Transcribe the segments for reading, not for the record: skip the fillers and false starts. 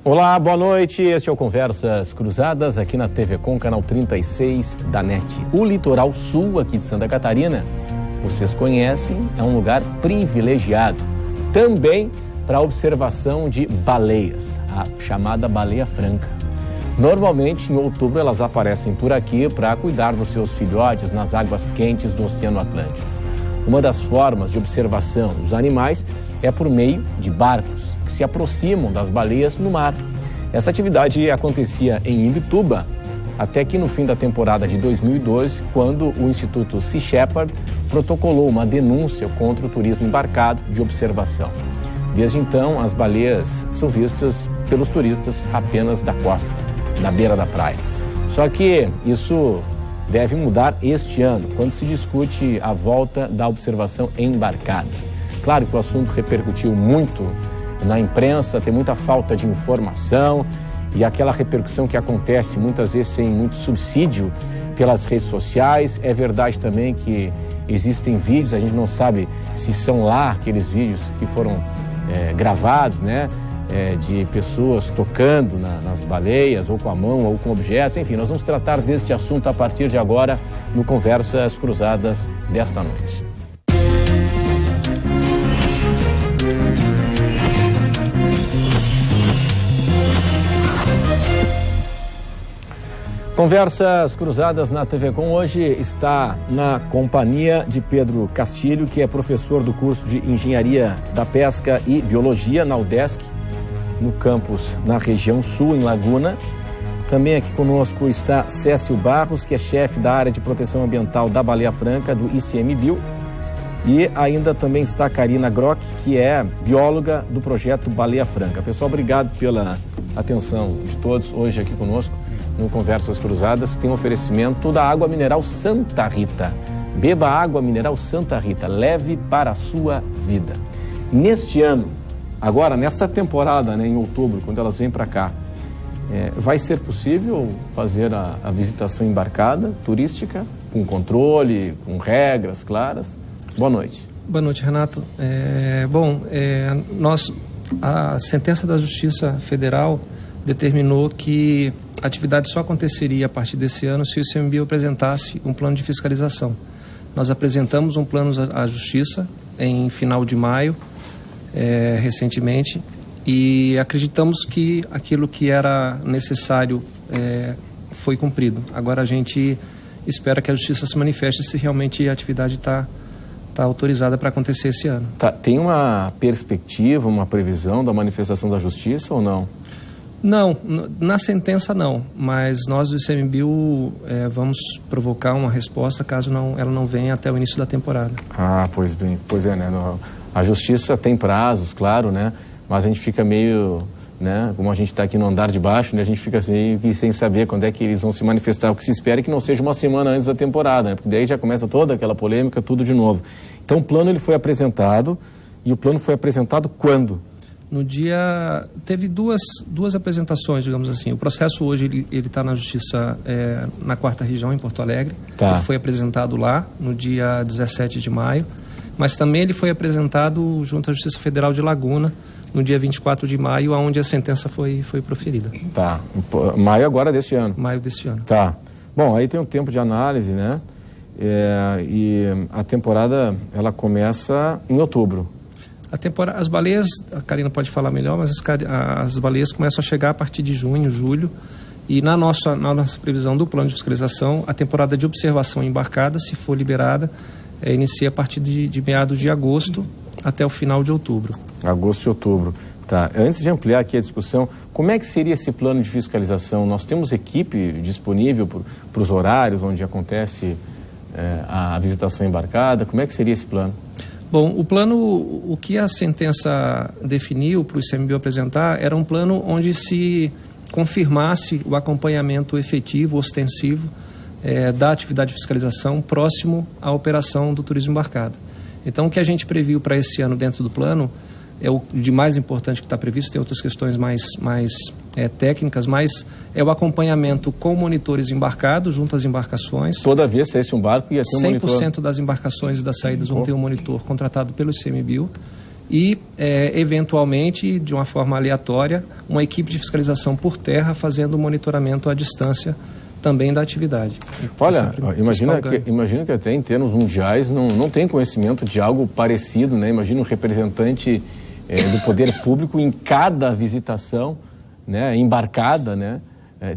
Olá, boa noite. Este é o Conversas Cruzadas aqui na TV Com, canal 36 da NET. O litoral sul aqui de Santa Catarina, vocês conhecem, é um lugar privilegiado. Também para observação de baleias, a chamada baleia franca. Normalmente, em outubro, elas aparecem por aqui para cuidar dos seus filhotes nas águas quentes do Oceano Atlântico. Uma das formas de observação dos animais é por meio de barcos que se aproximam das baleias no mar. Essa atividade acontecia em Imbituba, até que no fim da temporada de 2012, quando o Instituto Sea Shepherd protocolou uma denúncia contra o turismo embarcado de observação. Desde então, as baleias são vistas pelos turistas apenas da costa, na beira da praia. Só que isso deve mudar este ano, quando se discute a volta da observação embarcada. Claro que o assunto repercutiu muito na imprensa, tem muita falta de informação e aquela repercussão que acontece muitas vezes sem muito subsídio pelas redes sociais. É verdade também que existem vídeos, a gente não sabe se são lá aqueles vídeos que foram gravados, né? De pessoas tocando nas baleias, ou com a mão, ou com objetos. Enfim, nós vamos tratar deste assunto a partir de agora no Conversas Cruzadas desta noite. Conversas Cruzadas na TV Com hoje está na companhia de Pedro Castilho, que é professor do curso de Engenharia da Pesca e Biologia na UDESC, no campus na região sul, em Laguna. Também aqui conosco está Cécio Barros, que é chefe da área de proteção ambiental da Baleia Franca, do ICMBio. E ainda também está Karina Grock, que é bióloga do projeto Baleia Franca. Pessoal, obrigado pela atenção de todos hoje aqui conosco no Conversas Cruzadas, que tem um oferecimento da água mineral Santa Rita. Beba água mineral Santa Rita, leve para a sua vida. Neste ano, agora, nessa temporada, né, em outubro, quando elas vêm para cá, vai ser possível fazer a visitação embarcada turística, com controle, com regras claras? Boa noite. Boa noite, Renato. A sentença da Justiça Federal determinou que a atividade só aconteceria a partir desse ano se o ICMBio apresentasse um plano de fiscalização. Nós apresentamos um plano à Justiça em final de maio, recentemente, e acreditamos que aquilo que era necessário foi cumprido. Agora a gente espera que a Justiça se manifeste se realmente a atividade está autorizada para acontecer esse ano. Tem uma perspectiva, uma previsão da manifestação da Justiça ou não? Não, na sentença não, mas nós do ICMBio vamos provocar uma resposta caso ela não venha até o início da temporada. Pois é, né? A Justiça tem prazos, claro, né? Mas a gente fica meio, né? Como a gente está aqui no andar de baixo, né? A gente fica assim, sem saber quando é que eles vão se manifestar. O que se espera é que não seja uma semana antes da temporada, né? Porque daí já começa toda aquela polêmica, tudo de novo. Então o plano ele foi apresentado, e o plano foi apresentado quando? No dia... Teve duas apresentações, digamos assim. O processo hoje ele está na Justiça, na 4ª Região, em Porto Alegre. Tá. Ele foi apresentado lá, no dia 17 de maio. Mas também ele foi apresentado junto à Justiça Federal de Laguna, no dia 24 de maio, onde a sentença foi proferida. Tá. Maio agora deste ano? Maio deste ano. Tá. Bom, aí tem um tempo de análise, né? E a temporada, ela começa em outubro. As baleias, a Karina pode falar melhor, mas as baleias começam a chegar a partir de junho, julho, e na nossa previsão do plano de fiscalização, a temporada de observação embarcada, se for liberada, inicia a partir de meados de agosto até o final de outubro. Agosto e outubro. Tá. Antes de ampliar aqui a discussão, como é que seria esse plano de fiscalização? Nós temos equipe disponível para os horários onde acontece a visitação embarcada? Como é que seria esse plano? Bom, o plano, o que a sentença definiu para o ICMBio apresentar era um plano onde se confirmasse o acompanhamento efetivo, ostensivo, da atividade de fiscalização próximo à operação do turismo embarcado. Então, o que a gente previu para esse ano dentro do plano é o de mais importante que está previsto, tem outras questões mais técnicas, mas é o acompanhamento com monitores embarcados junto às embarcações. Toda vez que saísse um barco ia ter um monitor? 100% das embarcações e das saídas vão ter um monitor contratado pelo ICMBio. e, eventualmente, de uma forma aleatória, uma equipe de fiscalização por terra fazendo o monitoramento à distância também da atividade. Olha, imagina que até em termos mundiais não tem conhecimento de algo parecido, né? Imagina um representante do poder público em cada visitação, né, embarcada, né?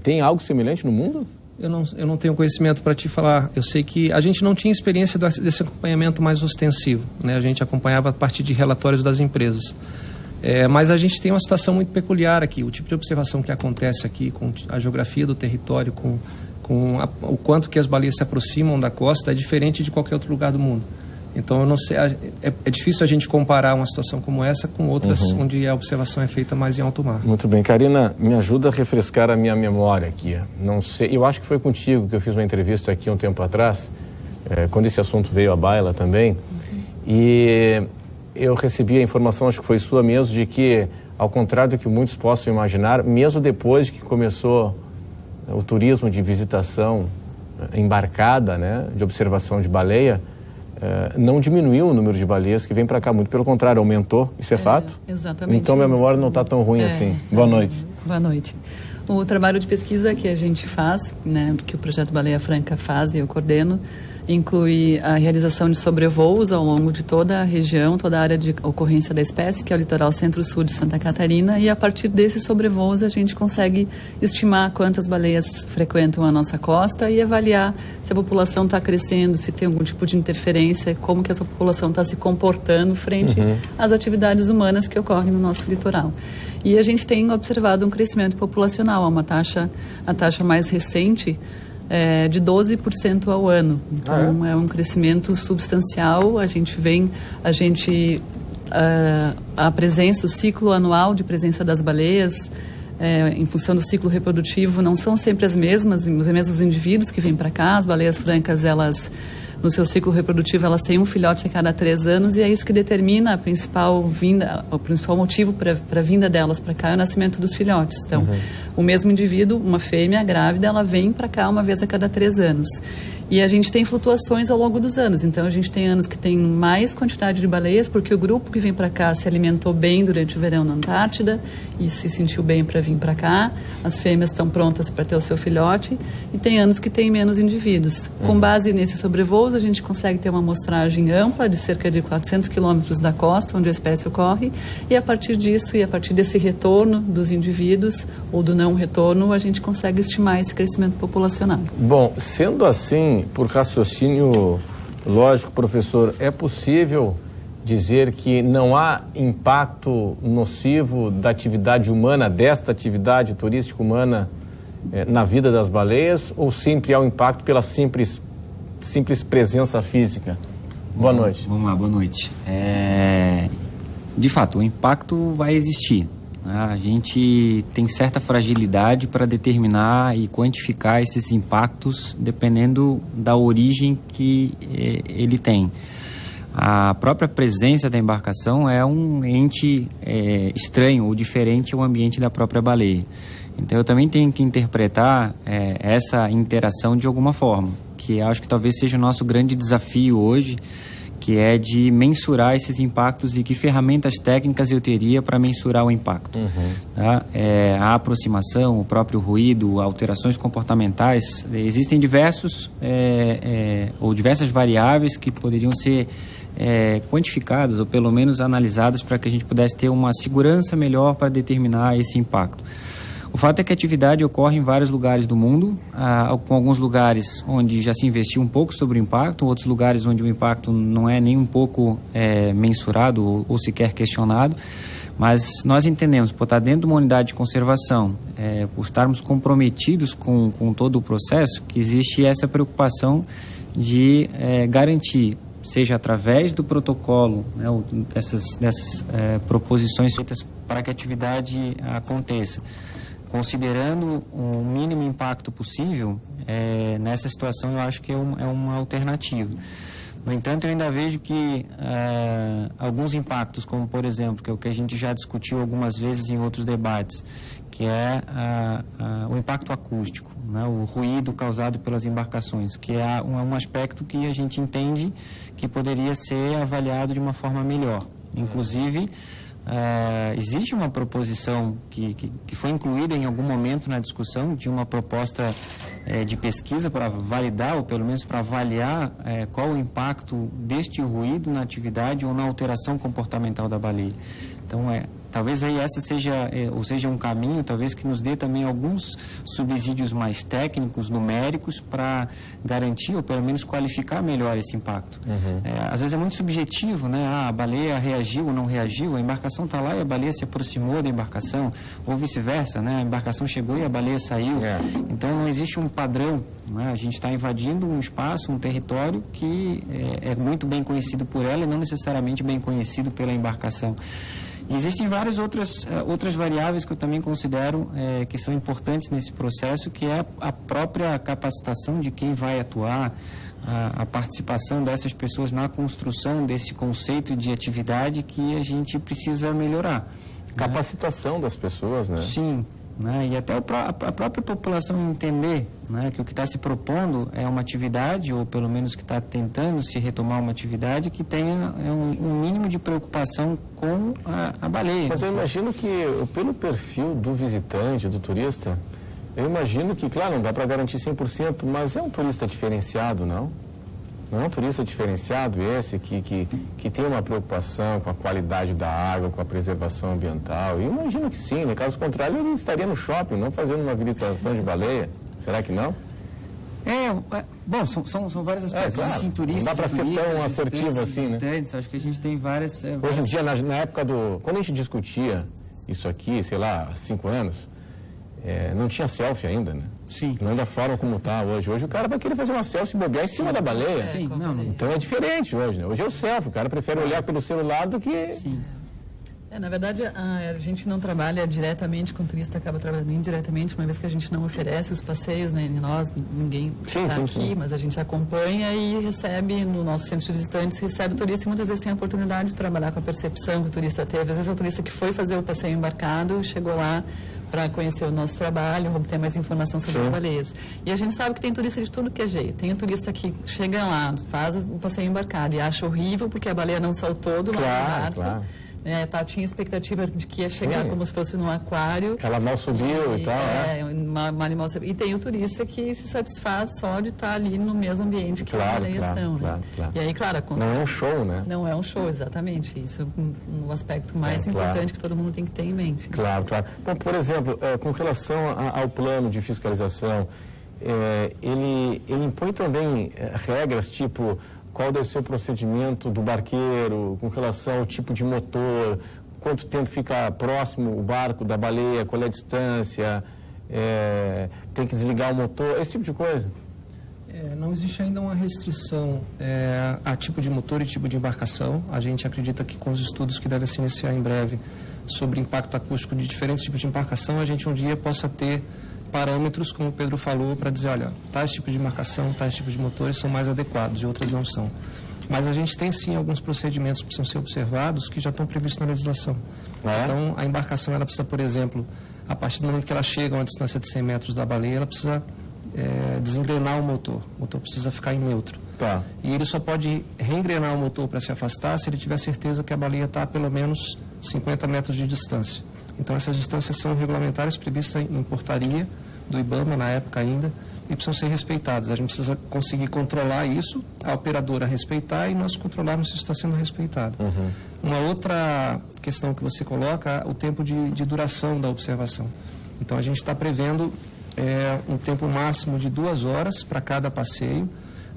Tem algo semelhante no mundo? Eu não tenho conhecimento para te falar. Eu sei que a gente não tinha experiência desse acompanhamento mais ostensivo, né? A gente acompanhava a partir de relatórios das empresas. Mas a gente tem uma situação muito peculiar aqui. O tipo de observação que acontece aqui, com a geografia do território, o quanto que as baleias se aproximam da costa, é diferente de qualquer outro lugar do mundo. Então, eu não sei, é difícil a gente comparar uma situação como essa com outras onde a observação é feita mais em alto mar. Muito bem. Karina, me ajuda a refrescar a minha memória aqui. Não sei, eu acho que foi contigo que eu fiz uma entrevista aqui um tempo atrás, quando esse assunto veio à baila também, e eu recebi a informação, acho que foi sua mesmo, de que, ao contrário do que muitos possam imaginar, mesmo depois que começou o turismo de visitação embarcada, né, de observação de baleia, não diminuiu o número de baleias que vem para cá, muito pelo contrário, aumentou. Isso é fato? Exatamente. Então, minha memória não está tão ruim assim. Boa noite. Boa noite. O trabalho de pesquisa que a gente faz, né, que o Projeto Baleia Franca faz e eu coordeno, inclui a realização de sobrevoos ao longo de toda a região, toda a área de ocorrência da espécie, que é o litoral centro-sul de Santa Catarina, e a partir desses sobrevoos a gente consegue estimar quantas baleias frequentam a nossa costa e avaliar se a população está crescendo, se tem algum tipo de interferência, como que essa população está se comportando frente às atividades humanas que ocorrem no nosso litoral. E a gente tem observado um crescimento populacional, a taxa mais recente de 12% ao ano. Então, é um crescimento substancial. A presença, o ciclo anual de presença das baleias, em função do ciclo reprodutivo, não são sempre os mesmos indivíduos que vêm para cá. As baleias francas, no seu ciclo reprodutivo, elas têm um filhote a cada 3 anos, e é isso que determina o principal motivo para a vinda delas para cá, é o nascimento dos filhotes. Então, o mesmo indivíduo, uma fêmea grávida, ela vem para cá uma vez a cada 3 anos. E a gente tem flutuações ao longo dos anos. Então, a gente tem anos que tem mais quantidade de baleias, porque o grupo que vem para cá se alimentou bem durante o verão na Antártida e se sentiu bem para vir para cá. As fêmeas estão prontas para ter o seu filhote. E tem anos que tem menos indivíduos. Com base nesses sobrevoos, a gente consegue ter uma amostragem ampla de cerca de 400 quilômetros da costa, onde a espécie ocorre. E a partir disso, e a partir desse retorno dos indivíduos, ou do não retorno, a gente consegue estimar esse crescimento populacional. Bom, sendo assim, por raciocínio lógico, professor, é possível dizer que não há impacto nocivo da atividade humana, desta atividade turística humana, na vida das baleias, ou sempre há um impacto pela simples presença física? Boa noite. Vamos lá, boa noite. De fato, o impacto vai existir. A gente tem certa fragilidade para determinar e quantificar esses impactos dependendo da origem que ele tem. A própria presença da embarcação é um ente estranho ou diferente ao ambiente da própria baleia. Então eu também tenho que interpretar essa interação de alguma forma, que acho que talvez seja o nosso grande desafio hoje, que é de mensurar esses impactos e que ferramentas técnicas eu teria para mensurar o impacto. Tá? A aproximação, o próprio ruído, alterações comportamentais, existem diversas variáveis que poderiam ser quantificadas ou pelo menos analisadas para que a gente pudesse ter uma segurança melhor para determinar esse impacto. O fato é que a atividade ocorre em vários lugares do mundo, com alguns lugares onde já se investiu um pouco sobre o impacto, outros lugares onde o impacto não é nem um pouco mensurado ou sequer questionado, mas nós entendemos, por estar dentro de uma unidade de conservação, por estarmos comprometidos com todo o processo, que existe essa preocupação de garantir, seja através do protocolo, né, dessas proposições feitas para que a atividade aconteça, considerando o mínimo impacto possível, nessa situação eu acho que é uma alternativa. No entanto, eu ainda vejo que alguns impactos, como por exemplo, que é o que a gente já discutiu algumas vezes em outros debates, que é o impacto acústico, né, o ruído causado pelas embarcações, que é um aspecto que a gente entende que poderia ser avaliado de uma forma melhor. Inclusive, existe uma proposição que foi incluída em algum momento na discussão de uma proposta de pesquisa para validar, ou pelo menos para avaliar qual o impacto deste ruído na atividade ou na alteração comportamental da baleia. Então, talvez aí essa seja um caminho, talvez que nos dê também alguns subsídios mais técnicos, numéricos, para garantir ou pelo menos qualificar melhor esse impacto. Às vezes é muito subjetivo, né? A baleia reagiu ou não reagiu, a embarcação está lá e a baleia se aproximou da embarcação, ou vice-versa, né? A embarcação chegou e a baleia saiu. Então não existe um padrão, né? A gente está invadindo um espaço, um território que é muito bem conhecido por ela e não necessariamente bem conhecido pela embarcação. Existem várias outras variáveis que eu também considero que são importantes nesse processo, que é a própria capacitação de quem vai atuar, a participação dessas pessoas na construção desse conceito de atividade que a gente precisa melhorar. Capacitação das pessoas, né? Sim. Né? E até a própria população entender, né, que o que está se propondo é uma atividade, ou pelo menos que está tentando se retomar uma atividade que tenha um mínimo de preocupação com a baleia. Mas eu imagino que, pelo perfil do visitante, do turista, eu imagino que, claro, não dá para garantir 100%, mas é um turista diferenciado, não? Não é um turista diferenciado esse que tem uma preocupação com a qualidade da água, com a preservação ambiental? Eu imagino que sim, né? Caso contrário, ele estaria no shopping, não fazendo uma visitação de baleia. Será que não? Bom, são vários aspectos. Claro. Sim, turistas, não dá para ser tão assertivo assim, né? Acho que a gente tem várias... Hoje em dia, na época quando a gente discutia isso aqui, sei lá, há 5 anos, não tinha selfie ainda, né? Sim. Não da forma como está hoje. Hoje o cara vai querer fazer uma selfie e bobear em cima da baleia. Sim, não. Então é diferente hoje, né? Hoje é o selfie, o cara prefere olhar pelo celular do que... Sim. Na verdade, a gente não trabalha diretamente com o turista, acaba trabalhando indiretamente, uma vez que a gente não oferece os passeios, né? Ninguém está aqui, mas a gente acompanha e recebe, no nosso centro de visitantes, recebe o turista e muitas vezes tem a oportunidade de trabalhar com a percepção que o turista teve. Às vezes é o turista que foi fazer o passeio embarcado, chegou lá para conhecer o nosso trabalho, obter mais informação sobre as baleias. E a gente sabe que tem turista de tudo que é jeito. Tem o turista que chega lá, faz o passeio embarcado e acha horrível porque a baleia não saltou do lado do barco. Claro. Tinha expectativa de que ia chegar como se fosse num aquário. Ela mal subiu e tal, uma animal subiu. E tem o turista que se satisfaz só de estar ali no mesmo ambiente que as baleias estão. Né? Claro. E aí, claro, não é um show, né? Não é um show, exatamente. Isso é um aspecto mais importante que todo mundo tem que ter em mente. Né? Claro. Bom, por exemplo, com relação ao plano de fiscalização, ele impõe também regras, tipo... Qual deve ser o procedimento do barqueiro com relação ao tipo de motor, quanto tempo fica próximo o barco da baleia, qual é a distância, tem que desligar o motor, esse tipo de coisa? Não existe ainda uma restrição a tipo de motor e tipo de embarcação. A gente acredita que com os estudos que devem se iniciar em breve sobre impacto acústico de diferentes tipos de embarcação, a gente um dia possa ter parâmetros, como o Pedro falou, para dizer, olha, tais tipos de embarcação, tais tipos de motores são mais adequados e outras não são. Mas a gente tem sim alguns procedimentos que precisam ser observados que já estão previstos na legislação. Então, a embarcação, ela precisa, por exemplo, a partir do momento que ela chega a uma distância de 100 metros da baleia, ela precisa desengrenar o motor precisa ficar em neutro. E ele só pode reengrenar o motor para se afastar se ele tiver certeza que a baleia está a pelo menos 50 metros de distância. Então, essas distâncias são regulamentares previstas em portaria do IBAMA, na época ainda, e precisam ser respeitadas. A gente precisa conseguir controlar isso, a operadora respeitar e nós controlarmos se isso está sendo respeitado. Uma outra questão que você coloca, o tempo de duração da observação. Então, a gente está prevendo um tempo máximo de 2 horas para cada passeio,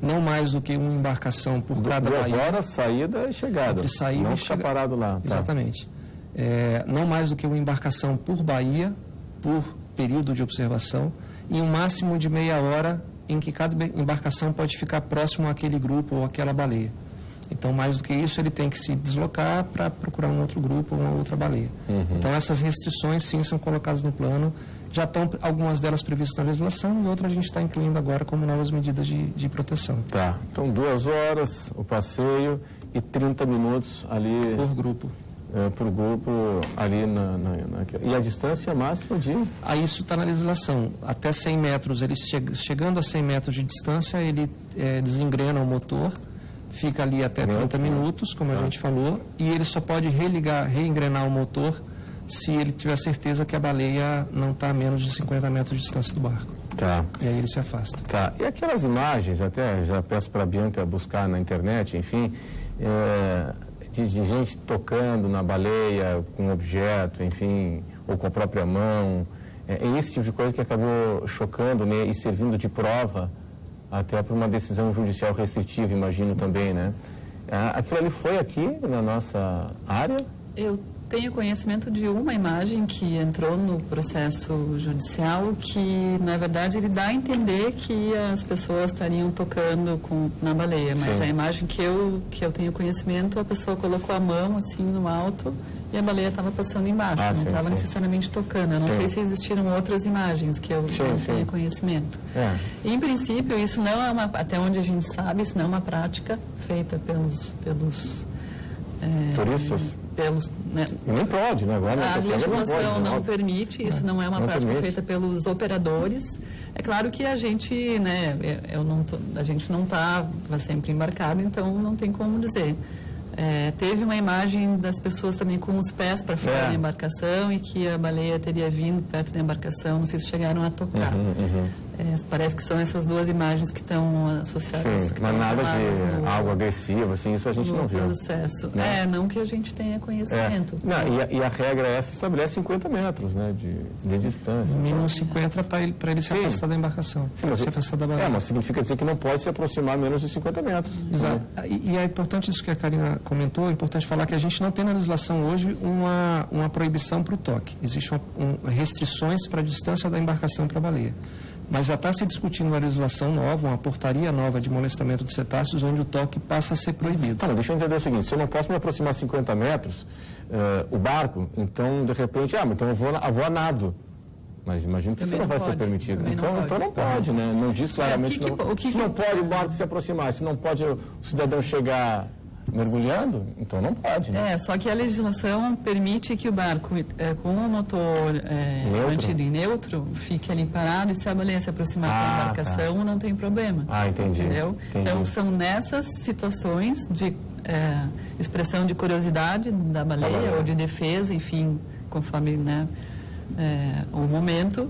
não mais do que uma embarcação por cada baía. 2 horas, saída e chegada. Entre saída não e ficar parado lá. Exatamente. Não mais do que uma embarcação por baía, por período de observação, e um máximo de meia hora em que cada embarcação pode ficar próximo àquele grupo ou àquela baleia. Então, mais do que isso, ele tem que se deslocar para procurar um outro grupo ou uma outra baleia. Então, essas restrições, sim, são colocadas no plano. Já estão algumas delas previstas na legislação e outras a gente está incluindo agora como novas medidas de proteção. Então, 2 horas o passeio e 30 minutos ali... Por grupo. Por grupo ali e a distância máxima de... Isso está na legislação. Até 100 metros, ele chegando a 100 metros de distância, ele desengrena o motor, fica ali até 30 minutos, como a gente falou, e ele só pode reengrenar o motor se ele tiver certeza que a baleia não está a menos de 50 metros de distância do barco. Tá. E aí ele se afasta. Tá. E aquelas imagens, até já peço para a Bianca buscar na internet, enfim, de gente tocando na baleia com um objeto, enfim, ou com a própria mão. É esse tipo de coisa que acabou chocando, né, e servindo de prova até para uma decisão judicial restritiva, imagino também, né? Aquilo ali foi aqui na nossa área? Eu tenho conhecimento de uma imagem que entrou no processo judicial que, na verdade, ele dá a entender que as pessoas estariam tocando na baleia, mas a imagem que eu tenho conhecimento, a pessoa colocou a mão assim no alto e a baleia estava passando embaixo, não estava necessariamente tocando. Eu não sei se existiram outras imagens que eu não tenho conhecimento. Em princípio, isso não é até onde a gente sabe, isso não é uma prática feita pelos turistas? Nem pode, né? Agora, a legislação não permite, isso não é uma prática feita pelos operadores. É claro que a gente, né, a gente não estava sempre embarcado, então não tem como dizer. Teve uma imagem das pessoas também com os pés para fora da embarcação e que a baleia teria vindo perto da embarcação, não sei se chegaram a tocar. Parece que são essas duas imagens que estão associadas. Sim, mas nada de algo agressivo, assim, isso a gente não viu. Processo. Não que a gente tenha conhecimento. E a regra essa estabelece 50 metros, né, de distância. Mínimo 50 para ele se afastar da embarcação. Sim, mas se afastar da baleia. Mas significa dizer que não pode se aproximar menos de 50 metros. Exato. E é importante isso que a Karina comentou, é importante falar que a gente não tem na legislação hoje uma proibição para o toque. Existem restrições para a distância da embarcação para a baleia. Mas já está se discutindo uma legislação nova, uma portaria nova de molestamento de cetáceos, onde o toque passa a ser proibido. Tá, mas deixa eu entender o seguinte, se eu não posso me aproximar 50 metros, o barco, então, de repente, então eu vou a nado. Mas imagino que isso não vai ser permitido. Então não pode, né? Não diz claramente se não pode o barco se aproximar, se não pode o cidadão chegar mergulhando, então não pode, né? Só que a legislação permite que o barco com o motor mantido em neutro fique ali parado e se a baleia se aproximar da embarcação não tem problema. Entendi. Entendeu? Então são nessas situações de expressão de curiosidade da baleia ou de defesa, enfim, conforme, né, o momento,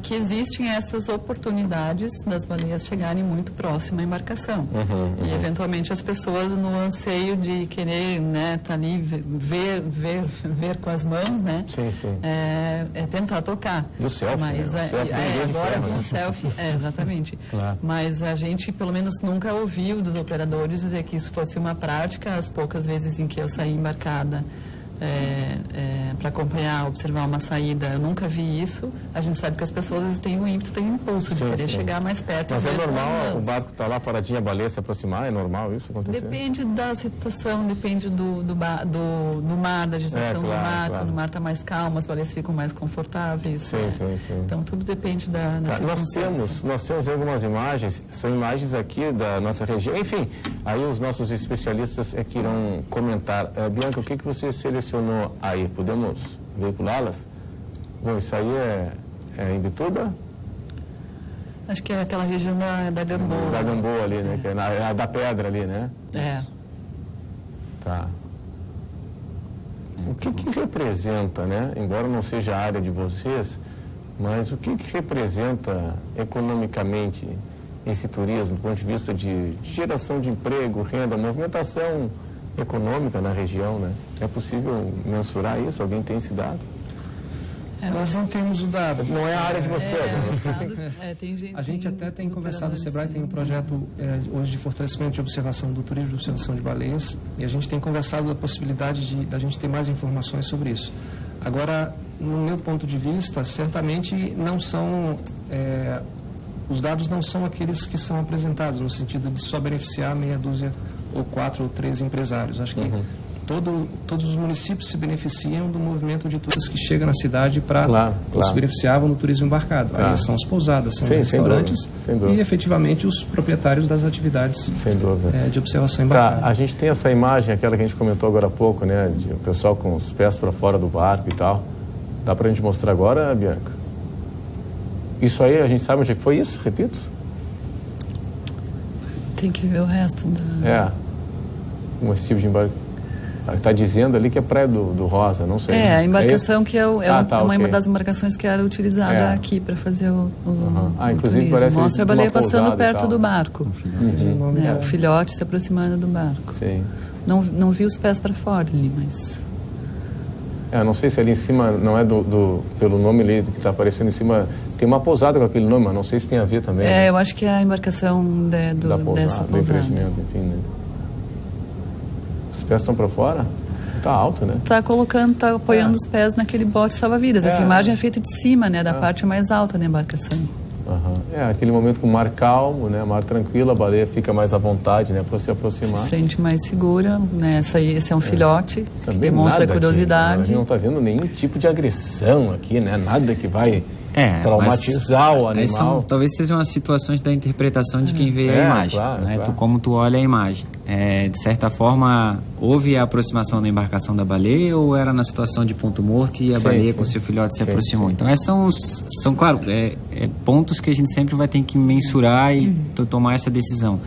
que existem essas oportunidades das baleias chegarem muito próximo à embarcação. E, eventualmente, as pessoas, no anseio de querer, né, tá ali, ver com as mãos, né? Sim. Tentar tocar. E o selfie, mas, agora com o selfie, exatamente. Claro. Mas a gente, pelo menos, nunca ouviu dos operadores dizer que isso fosse uma prática. As poucas vezes em que eu saí embarcada para acompanhar, observar uma saída, eu nunca vi isso. A gente sabe que as pessoas têm um ímpeto, têm um impulso de querer chegar mais perto. Mas é normal o barco estar lá paradinho, a baleia se aproximar? É normal isso acontecer? Depende da situação, depende do mar, da agitação do mar. Quando o mar está mais calmo, as baleias ficam mais confortáveis. Sim. Então tudo depende da circunstância. Nós temos algumas imagens, são imagens aqui da nossa região. Enfim, aí os nossos especialistas que irão comentar. Bianca, o que você selecionou aí? Podemos veiculá-las? Bom, isso aí é em Bituba? Acho que é aquela região da Gamboa. Da Gamboa ali, né? Que é a da pedra ali, né? Tá. O que representa, né? Embora não seja a área de vocês, mas o que representa economicamente esse turismo, do ponto de vista de geração de emprego, renda, movimentação econômica na região, né? É possível mensurar isso? Alguém tem esse dado? Nós não temos o dado. Não é a área de vocês. A gente até tem conversado, o SEBRAE tem um projeto hoje de fortalecimento de observação do turismo, de observação de baleias, e a gente tem conversado da possibilidade da gente ter mais informações sobre isso. Agora, no meu ponto de vista, certamente não são... os dados não são aqueles que são apresentados, no sentido de só beneficiar meia dúzia ou 4 ou 3 empresários. Acho que todos os municípios se beneficiam do movimento de turistas que chega na cidade para se beneficiavam do turismo embarcado. Aí são as pousadas, são os restaurantes sem dúvida. E efetivamente os proprietários das atividades de observação embarcada. A gente tem essa imagem, aquela que a gente comentou agora há pouco, né, de o pessoal com os pés para fora do barco e tal. Dá para a gente mostrar agora, Bianca? Isso aí, a gente sabe onde é que foi isso? Repito? Tem que ver o resto da... esse tipo de embarcação. Está dizendo ali que é Praia do Rosa, não sei. A embarcação que é uma das embarcações que era utilizada aqui para fazer o inclusive parece mostra a baleia passando perto do barco. O filhote se aproximando do barco. Sim. Não vi os pés para fora ali, mas... não sei se ali em cima, não é pelo nome ali que está aparecendo em cima, tem uma pousada com aquele nome, mas não sei se tem a ver também. Eu acho que é a embarcação dessa pousada. Do empreendimento, enfim, né? Os pés estão para fora? Está alto, né? Está apoiando os pés naquele bote salva-vidas. Essa imagem é feita de cima, né? Da parte mais alta da embarcação. Aquele momento com o mar calmo, né? Mar tranquilo, a baleia fica mais à vontade, né? Para se aproximar. Se sente mais segura, né? Esse é um filhote, que demonstra curiosidade. Não está vendo nenhum tipo de agressão aqui, né? Nada que vai traumatizar o animal. Talvez sejam as situações da interpretação de quem vê a imagem, né? Como tu olha a imagem. De certa forma, houve a aproximação da embarcação da baleia ou era na situação de ponto morto e a baleia com seu filhote se aproximou? Então, esses são claro, pontos que a gente sempre vai ter que mensurar e tomar essa decisão.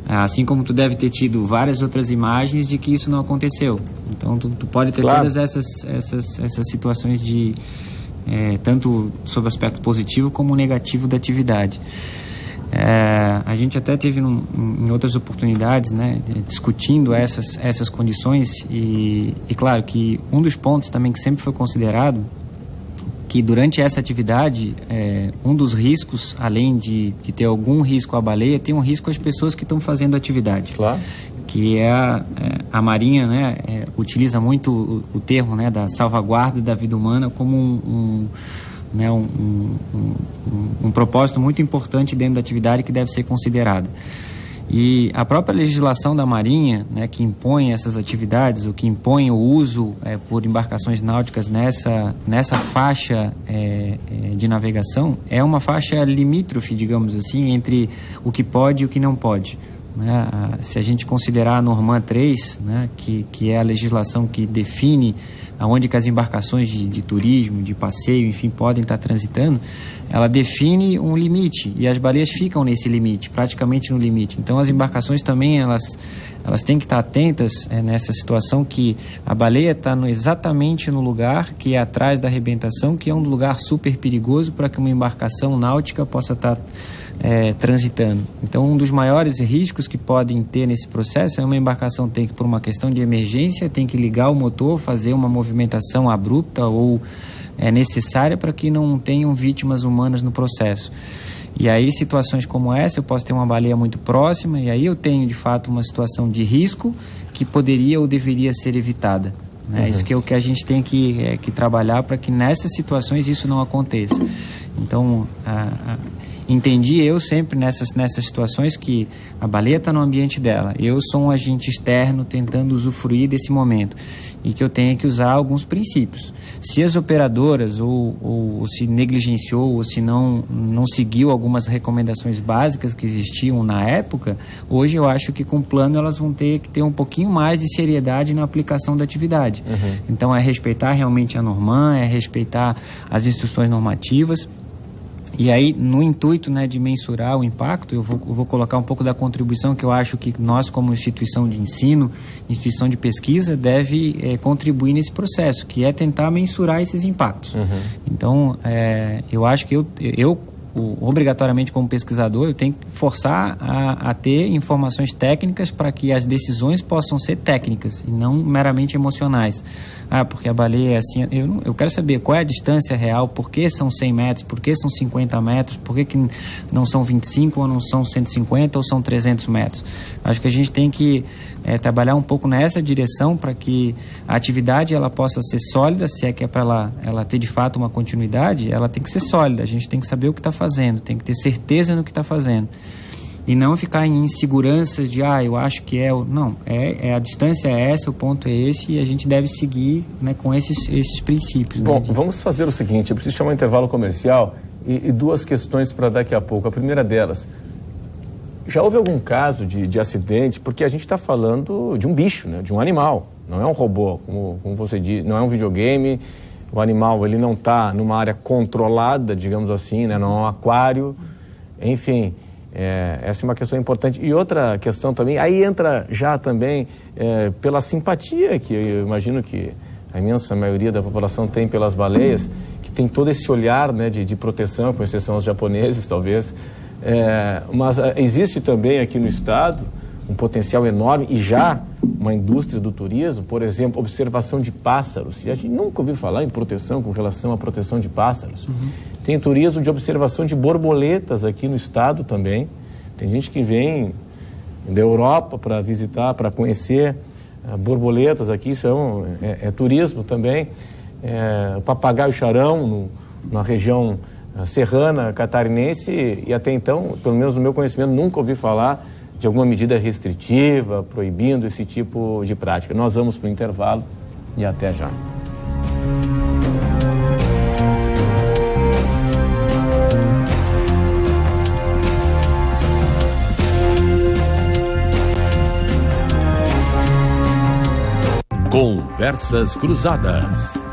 Assim como tu deve ter tido várias outras imagens de que isso não aconteceu. Então, tu pode ter todas essas situações de... tanto sob o aspecto positivo como negativo da atividade. A gente até teve em outras oportunidades, né, discutindo essas condições e claro que um dos pontos também que sempre foi considerado que durante essa atividade um dos riscos, além de ter algum risco à baleia, tem um risco às pessoas que estão fazendo a atividade. Claro. Que a Marinha, né, utiliza muito o termo, né, da salvaguarda da vida humana como um propósito muito importante dentro da atividade que deve ser considerado. E a própria legislação da Marinha, né, que impõe essas atividades, ou que impõe o uso por embarcações náuticas nessa faixa de navegação, é uma faixa limítrofe, digamos assim, entre o que pode e o que não pode. Se a gente considerar a Norman 3, né, que é a legislação que define aonde que as embarcações de turismo, de passeio, enfim, podem estar transitando, ela define um limite e as baleias ficam nesse limite, praticamente no limite. Então as embarcações também, elas têm que estar atentas nessa situação que a baleia está exatamente no lugar que é atrás da arrebentação, que é um lugar super perigoso para que uma embarcação náutica possa estar transitando. Então, um dos maiores riscos que podem ter nesse processo é uma embarcação ter que, por uma questão de emergência, tem que ligar o motor, fazer uma movimentação abrupta ou necessária para que não tenham vítimas humanas no processo. E aí, situações como essa, eu posso ter uma baleia muito próxima e aí eu tenho, de fato, uma situação de risco que poderia ou deveria ser evitada. Isso que é o que a gente tem que trabalhar para que nessas situações isso não aconteça. Então, entendi eu sempre nessas situações que a baleia está no ambiente dela, eu sou um agente externo tentando usufruir desse momento e que eu tenho que usar alguns princípios. Se as operadoras ou se negligenciou ou se não seguiu algumas recomendações básicas que existiam na época, hoje eu acho que com o plano elas vão ter que ter um pouquinho mais de seriedade na aplicação da atividade. Então é respeitar realmente a Norman, é respeitar as instruções normativas. E aí, no intuito, né, de mensurar o impacto, eu vou colocar um pouco da contribuição que eu acho que nós, como instituição de ensino, instituição de pesquisa, deve contribuir nesse processo, que é tentar mensurar esses impactos. Então, eu acho que eu obrigatoriamente como pesquisador, eu tenho que forçar a ter informações técnicas para que as decisões possam ser técnicas e não meramente emocionais. Porque a baleia é assim, eu quero saber qual é a distância real, por que são 100 metros, por que são 50 metros, por que não são 25 ou não são 150 ou são 300 metros. Acho que a gente tem que trabalhar um pouco nessa direção para que a atividade ela possa ser sólida, se é que é para ela ter de fato uma continuidade, ela tem que ser sólida, a gente tem que saber o que está fazendo, tem que ter certeza no que está fazendo. E não ficar em inseguranças de, eu acho que não, a distância é essa, o ponto é esse e a gente deve seguir, né, com esses princípios. Bom, vamos fazer o seguinte, eu preciso chamar um intervalo comercial e duas questões para daqui a pouco. A primeira delas, já houve algum caso de acidente, porque a gente está falando de um bicho, né, de um animal, não é um robô, como você diz, não é um videogame, o animal ele não está numa área controlada, digamos assim, né, não é um aquário, enfim... Essa é uma questão importante. E outra questão também, aí entra já também pela simpatia que eu imagino que a imensa maioria da população tem pelas baleias, que tem todo esse olhar, né, de proteção, com exceção aos japoneses, talvez. Mas existe também aqui no estado um potencial enorme e já uma indústria do turismo, por exemplo, observação de pássaros. E a gente nunca ouviu falar em proteção com relação à proteção de pássaros. Uhum. Tem turismo de observação de borboletas aqui no estado também. Tem gente que vem da Europa para visitar, para conhecer borboletas aqui. Isso é turismo também. Papagaio charão na região serrana catarinense, e até então, pelo menos no meu conhecimento, nunca ouvi falar de alguma medida restritiva, proibindo esse tipo de prática. Nós vamos para o intervalo e até já. Conversas Cruzadas.